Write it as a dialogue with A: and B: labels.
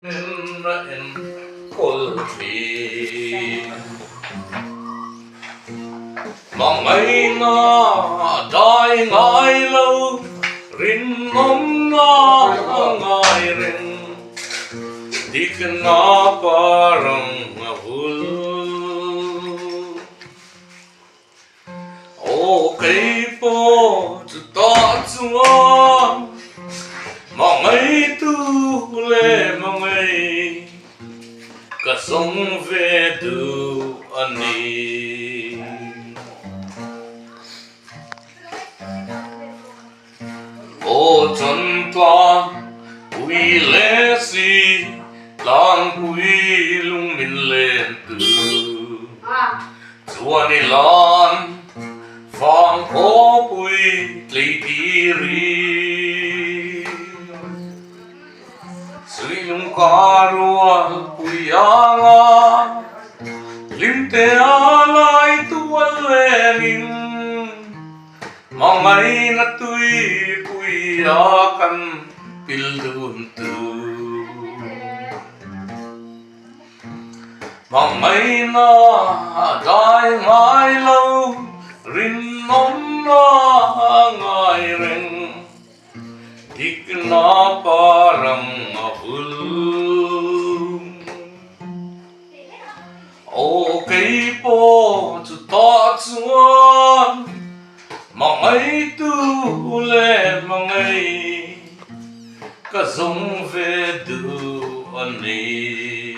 A: in kulpi mong ngày na đại ngài lâu rin ngom na ngài rin di na parang ngahul okay po ta chuan mong ngày tu lệ mong ngày cả sông về du ani ô chân toan quy lệ si lang quy lung min lên từ chuan lan vang ô quy lấy đi Sui lung karua puyanga limte alai tualenin mangai na tui puyakan pilduntu mangai na dai ngai lau rin non na ngai ren dik na parang ngahul okay po chu ta chuan mangai tu le mangai ka zong ve du ani